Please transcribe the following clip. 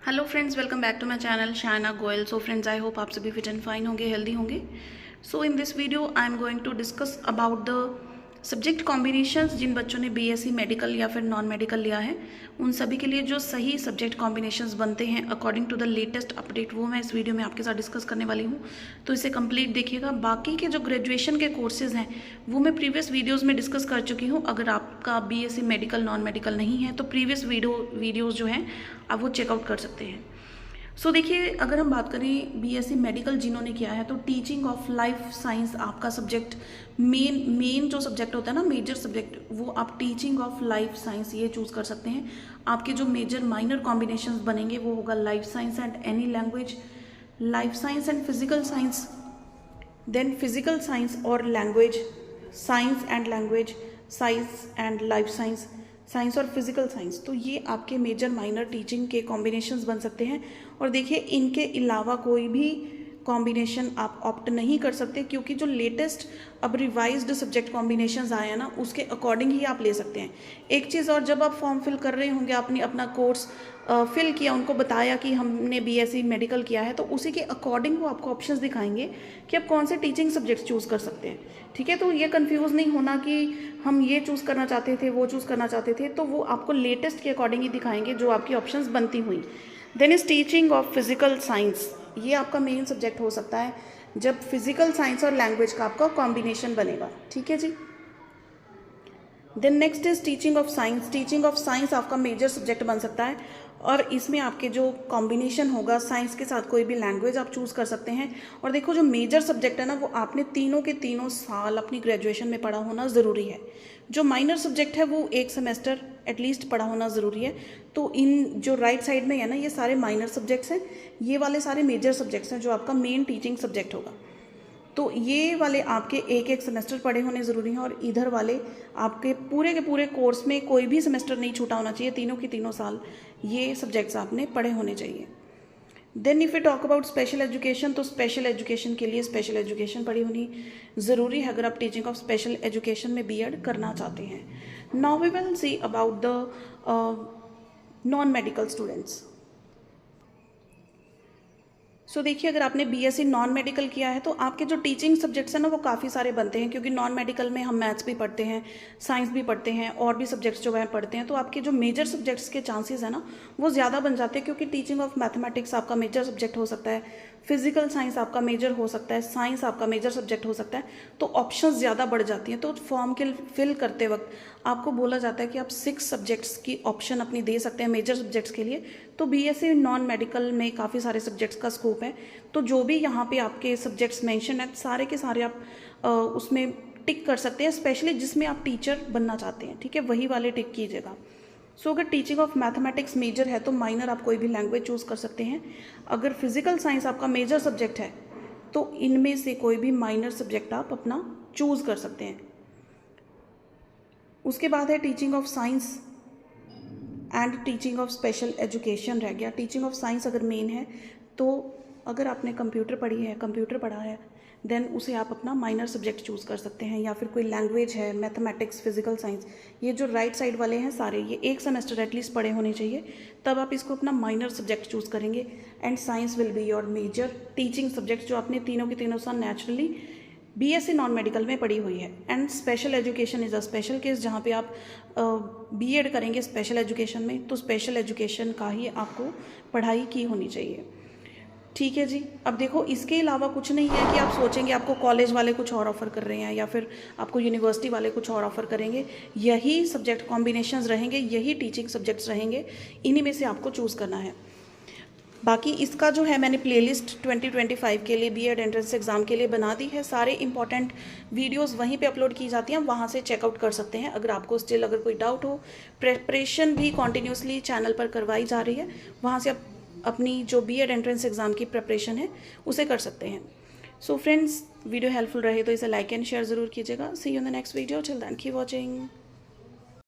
Hello friends, welcome back to my channel Shaina Goyal. So friends, I hope आप सभी fit and fine होंगे, healthy होंगे। So in this video I am going to discuss about the subject combinations. जिन बच्चों ने BSc medical या फिर non medical लिया है, उन सभी के लिए जो सही सब्जेक्ट कॉम्बिनेशंस बनते हैं according to the latest update, वो मैं इस वीडियो में आपके साथ डिस्कस करने वाली हूँ। तो इसे कंप्लीट देखिएगा। बाकी के जो ग्रेजुएशन के कोर्सेज हैं वो मैं प्रीवियस वीडियोज़ में डिस्कस कर चुकी हूँ। अगर आपका बीएससी मेडिकल नॉन मेडिकल नहीं है तो प्रीवियस वीडियोज़ जो हैं आप वो चेकआउट कर सकते हैं। सो देखिए, अगर हम बात करें बीएससी मेडिकल जिन्होंने किया है, तो टीचिंग ऑफ लाइफ साइंस आपका सब्जेक्ट मेन जो सब्जेक्ट होता है ना, मेजर सब्जेक्ट, वो आप टीचिंग ऑफ लाइफ साइंस ये चूज़ कर सकते हैं। आपके जो मेजर माइनर कॉम्बिनेशंस बनेंगे वो होगा life science and any language, life science and physical science, then physical science और language, science and language, science and life science, science और फिजिकल साइंस। तो ये आपके मेजर माइनर टीचिंग के कॉम्बिनेशंस बन सकते हैं। और देखिए, इनके अलावा कोई भी कॉम्बिनेशन आप ऑप्ट नहीं कर सकते, क्योंकि जो लेटेस्ट अब रिवाइज्ड सब्जेक्ट कॉम्बिनेशंस आए हैं ना, उसके अकॉर्डिंग ही आप ले सकते हैं। एक चीज़ और, जब आप फॉर्म फिल कर रहे होंगे, आपने अपना कोर्स फिल किया, उनको बताया कि हमने बीएससी मेडिकल किया है, तो उसी के अकॉर्डिंग वो आपको ऑप्शंस दिखाएंगे कि आप कौन से टीचिंग सब्जेक्ट्स चूज़ कर सकते हैं। ठीक है, तो ये कंफ्यूज नहीं होना कि हम ये चूज़ करना चाहते थे, वो चूज़ करना चाहते थे, तो वो आपको लेटेस्ट के अकॉर्डिंग ही दिखाएंगे जो आपकी ऑप्शंस बनती हुई। Then is teaching of physical science, ये आपका मेन सब्जेक्ट हो सकता है जब फिजिकल साइंस और लैंग्वेज का आपका कॉम्बिनेशन बनेगा। ठीक है जी। Then next is teaching of science. Teaching of science आपका मेजर सब्जेक्ट बन सकता है, और इसमें आपके जो कॉम्बिनेशन होगा साइंस के साथ कोई भी लैंग्वेज आप चूज़ कर सकते हैं। और देखो, जो मेजर सब्जेक्ट है ना, वो आपने तीनों के तीनों साल अपनी ग्रेजुएशन में पढ़ा होना ज़रूरी है। जो माइनर सब्जेक्ट है वो एक सेमेस्टर एटलीस्ट पढ़ा होना ज़रूरी है। तो इन जो राइट साइड में है ना, ये सारे माइनर सब्जेक्ट्स हैं, ये वाले सारे मेजर सब्जेक्ट्स हैं जो आपका मेन टीचिंग सब्जेक्ट होगा। तो ये वाले आपके एक एक सेमेस्टर पढ़े होने ज़रूरी हैं, और इधर वाले आपके पूरे के पूरे कोर्स में कोई भी सेमेस्टर नहीं छूटा होना चाहिए। तीनों के तीनों साल ये सब्जेक्ट्स आपने पढ़े होने चाहिए। Then if you talk about special education, तो स्पेशल एजुकेशन के लिए स्पेशल एजुकेशन पढ़ी होनी ज़रूरी है अगर आप टीचिंग ऑफ स्पेशल एजुकेशन में बीएड करना चाहते हैं। Now we will see about the non medical students. So देखिए, अगर आपने बीएससी नॉन मेडिकल किया है तो आपके जो टीचिंग सब्जेक्ट्स हैं ना, वो काफ़ी सारे बनते हैं, क्योंकि नॉन मेडिकल में हम मैथ्स भी पढ़ते हैं, साइंस भी पढ़ते हैं, और भी सब्जेक्ट्स जो है पढ़ते हैं। तो आपके जो मेजर सब्जेक्ट्स के चांसेस है ना, वो ज़्यादा बन जाते हैं, क्योंकि टीचिंग ऑफ मैथमेटिक्स आपका मेजर सब्जेक्ट हो सकता है, फिजिकल साइंस आपका मेजर हो सकता है, साइंस आपका मेजर सब्जेक्ट हो सकता है। तो ऑप्शंस ज़्यादा बढ़ जाती हैं। तो फॉर्म के फिल करते वक्त आपको बोला जाता है कि आप 6 सब्जेक्ट्स की ऑप्शन अपनी दे सकते हैं मेजर सब्जेक्ट्स के लिए। तो बीएससी नॉन मेडिकल में काफ़ी सारे सब्जेक्ट्स का स्कोप है। तो जो भी यहाँ पे आपके सब्जेक्ट्स मेंशन है, सारे के सारे आप उसमें टिक कर सकते हैं, स्पेशली जिसमें आप टीचर बनना चाहते हैं। ठीक है, वही वाले टिक कीजिएगा। सो अगर टीचिंग ऑफ मैथमेटिक्स मेजर है तो माइनर आप कोई भी लैंग्वेज चूज़ कर सकते हैं। अगर फिजिकल साइंस आपका मेजर सब्जेक्ट है तो इनमें से कोई भी माइनर सब्जेक्ट आप अपना चूज़ कर सकते हैं। उसके बाद है teaching of science and teaching of special education रह गया। टीचिंग ऑफ साइंस अगर मेन है, तो अगर आपने कंप्यूटर पढ़ा है, देन उसे आप अपना माइनर सब्जेक्ट चूज़ कर सकते हैं, या फिर कोई लैंग्वेज है, मैथमेटिक्स, फिजिकल साइंस, ये जो राइट साइड वाले हैं सारे, ये एक सेमेस्टर एटलीस्ट पढ़े होने चाहिए, तब आप इसको अपना माइनर सब्जेक्ट चूज़ करेंगे। And science will be your major teaching subject, जो आपने तीनों के तीनों साल नेचुरली बीएससी नॉन मेडिकल में पढ़ी हुई है। And special education is a special case, जहाँ पे आप बीएड करेंगे स्पेशल एजुकेशन में, तो स्पेशल एजुकेशन का ही आपको पढ़ाई की होनी चाहिए। ठीक है जी। अब देखो, इसके अलावा कुछ नहीं है कि आप सोचेंगे आपको कॉलेज वाले कुछ और ऑफ़र कर रहे हैं, या फिर आपको यूनिवर्सिटी वाले कुछ और ऑफ़र करेंगे। यही सब्जेक्ट कॉम्बिनेशंस रहेंगे, यही टीचिंग सब्जेक्ट्स रहेंगे, इन्हीं में से आपको चूज़ करना है। बाकी इसका जो है, मैंने प्लेलिस्ट 2025 के लिए बीएड एंट्रेंस एग्ज़ाम के लिए बना दी है। सारे इंपॉर्टेंट वीडियोस वहीं पे अपलोड की जाती हैं, वहाँ से चेकआउट कर सकते हैं। अगर आपको स्टिल अगर कोई डाउट हो, प्रिपरेशन भी कॉन्टीन्यूसली चैनल पर करवाई जा रही है, वहाँ से आप अपनी जो बीएड एंट्रेंस एग्ज़ाम की प्रिपरेशन है उसे कर सकते हैं। सो फ्रेंड्स, वीडियो हेल्पफुल रहे तो इसे लाइक एंड शेयर ज़रूर कीजिएगा। See you in the next video, till then keep watching.